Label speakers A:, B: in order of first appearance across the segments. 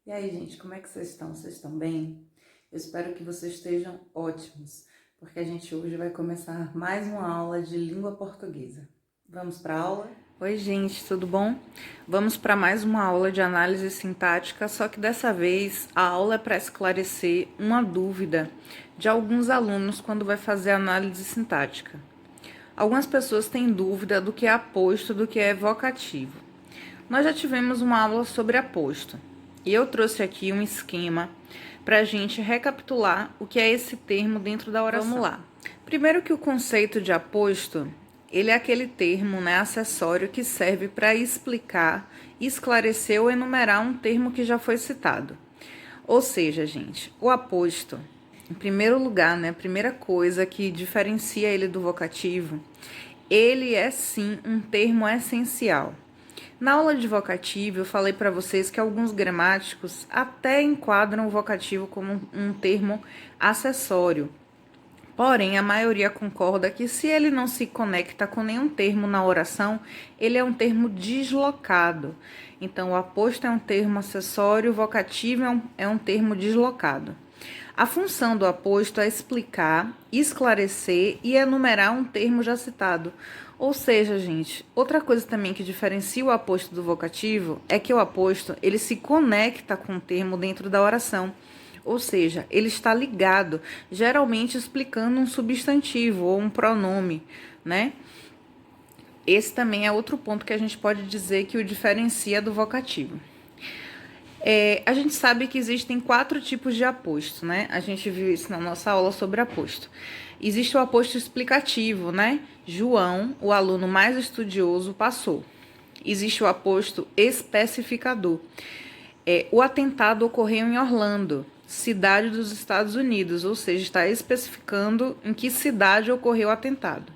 A: E aí, gente, como é que vocês estão? Vocês estão bem? Eu espero que vocês estejam ótimos, porque a gente hoje vai começar mais uma aula de língua portuguesa. Vamos para a aula? Oi, gente, tudo bom? Vamos para mais uma aula de análise sintática, só que dessa vez a aula é para esclarecer uma dúvida de alguns alunos quando vai fazer análise sintática. Algumas pessoas têm dúvida do que é aposto, do que é vocativo. Nós já tivemos uma aula sobre aposto e eu trouxe aqui um esquema para a gente recapitular o que é esse termo dentro da oração. Vamos lá. Primeiro que o conceito de aposto, ele é aquele termo, acessório que serve para explicar, esclarecer ou enumerar um termo que já foi citado. Ou seja, gente, o aposto, em primeiro lugar, a primeira coisa que diferencia ele do vocativo, ele é sim um termo essencial. Na aula de vocativo, eu falei para vocês que alguns gramáticos até enquadram o vocativo como um termo acessório. Porém, a maioria concorda que se ele não se conecta com nenhum termo na oração, ele é um termo deslocado. Então, o aposto é um termo acessório, o vocativo é um termo deslocado. A função do aposto é explicar, esclarecer e enumerar um termo já citado. Ou seja, gente, outra coisa também que diferencia o aposto do vocativo é que o aposto, ele se conecta com o termo dentro da oração. Ou seja, ele está ligado, geralmente explicando um substantivo ou um pronome, né? Esse também é outro ponto que a gente pode dizer que o diferencia do vocativo. A gente sabe que existem 4 tipos de aposto, né? A gente viu isso na nossa aula sobre aposto. Existe o aposto explicativo, né? João, o aluno mais estudioso, passou. Existe o aposto especificador. O atentado ocorreu em Orlando, cidade dos Estados Unidos, ou seja, está especificando em que cidade ocorreu o atentado.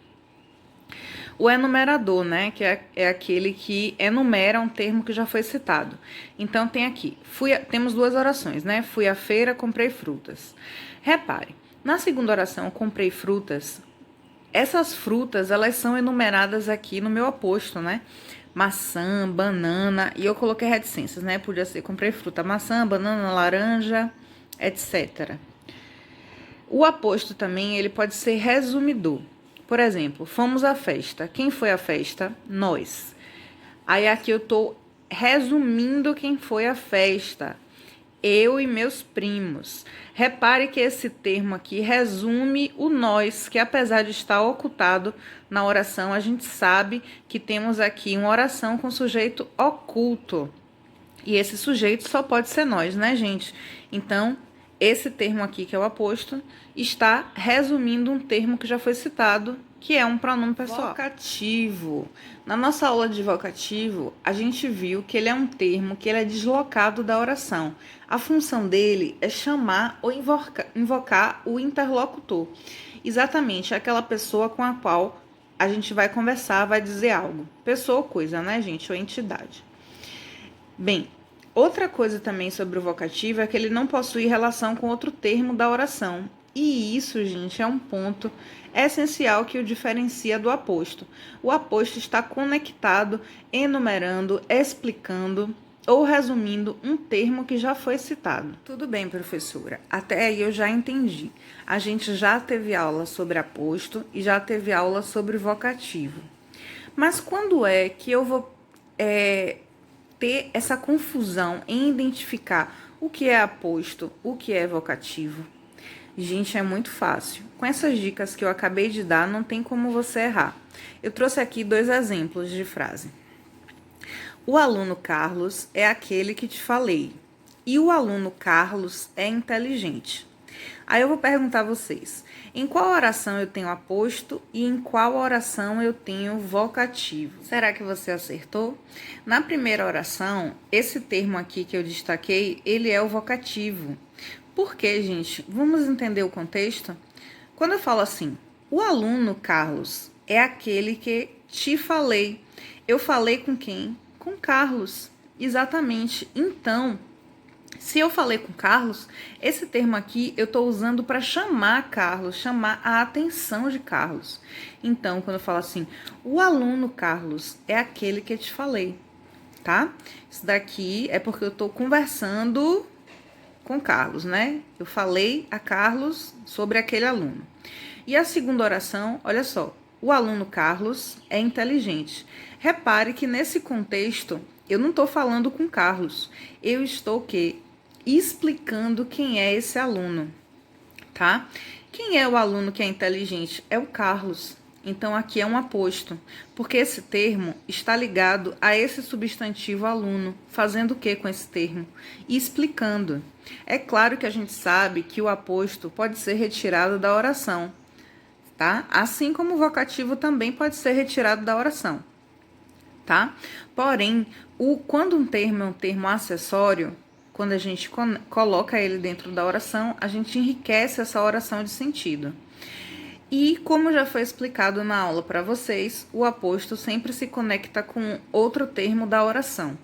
A: O enumerador, né, que é aquele que enumera um termo que já foi citado. Então, tem aqui, temos 2 orações, né? Fui à feira, comprei frutas. Repare, na segunda oração, comprei frutas, essas frutas, elas são enumeradas aqui no meu aposto, né? Maçã, banana, e eu coloquei reticências, né? Podia ser, comprei fruta, maçã, banana, laranja, etc. O aposto também, ele pode ser resumidor. Por exemplo, fomos à festa. Quem foi à festa? Nós. Aí aqui eu tô resumindo quem foi à festa. Eu e meus primos. Repare que esse termo aqui resume o nós, que apesar de estar ocultado na oração, a gente sabe que temos aqui uma oração com sujeito oculto. E esse sujeito só pode ser nós, né, gente? Então, esse termo aqui, que é o aposto, está resumindo um termo que já foi citado, que é um pronome pessoal. Vocativo. Na nossa aula de vocativo, a gente viu que ele é um termo que ele é deslocado da oração. A função dele é chamar ou invocar o interlocutor. Exatamente aquela pessoa com a qual a gente vai conversar, vai dizer algo. Pessoa ou coisa, né, gente? Ou entidade. Bem, outra coisa também sobre o vocativo é que ele não possui relação com outro termo da oração. E isso, gente, é um ponto essencial que o diferencia do aposto. O aposto está conectado, enumerando, explicando ou resumindo um termo que já foi citado. Tudo bem, professora. Até aí eu já entendi. A gente já teve aula sobre aposto e já teve aula sobre vocativo. Mas quando é que eu vou ter essa confusão em identificar o que é aposto, o que é vocativo? Gente, é muito fácil. Com essas dicas que eu acabei de dar, não tem como você errar. Eu trouxe aqui 2 exemplos de frase. O aluno Carlos é aquele que te falei. E o aluno Carlos é inteligente. Aí eu vou perguntar a vocês, em qual oração eu tenho aposto e em qual oração eu tenho vocativo? Será que você acertou? Na primeira oração, esse termo aqui que eu destaquei, ele é o vocativo. Por quê, gente? Vamos entender o contexto? Quando eu falo assim, o aluno Carlos é aquele que te falei. Eu falei com quem? Com Carlos. Exatamente. Então, se eu falei com Carlos, esse termo aqui eu estou usando para chamar Carlos, chamar a atenção de Carlos. Então, quando eu falo assim, o aluno Carlos é aquele que eu te falei. tá? Isso daqui é porque eu tô conversando com Carlos, né? Eu falei a Carlos sobre aquele aluno. E a segunda oração, olha só, o aluno Carlos é inteligente. Repare que nesse contexto, eu não estou falando com Carlos, eu estou o quê? Explicando quem é esse aluno, tá? Quem é o aluno que é inteligente? É o Carlos. Então, aqui é um aposto, porque esse termo está ligado a esse substantivo aluno. Fazendo o que com esse termo? Explicando. É claro que a gente sabe que o aposto pode ser retirado da oração, tá? Assim como o vocativo também pode ser retirado da oração, tá? Porém, quando um termo é um termo acessório, quando a gente coloca ele dentro da oração, a gente enriquece essa oração de sentido. E, como já foi explicado na aula para vocês, o aposto sempre se conecta com outro termo da oração.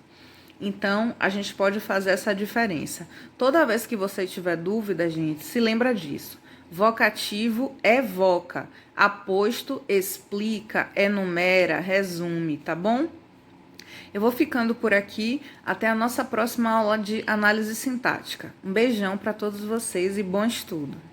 A: Então, a gente pode fazer essa diferença. Toda vez que você tiver dúvida, gente, se lembra disso. Vocativo evoca, aposto explica, enumera, resume, tá bom? Eu vou ficando por aqui. Até a nossa próxima aula de análise sintática. Um beijão para todos vocês e bom estudo!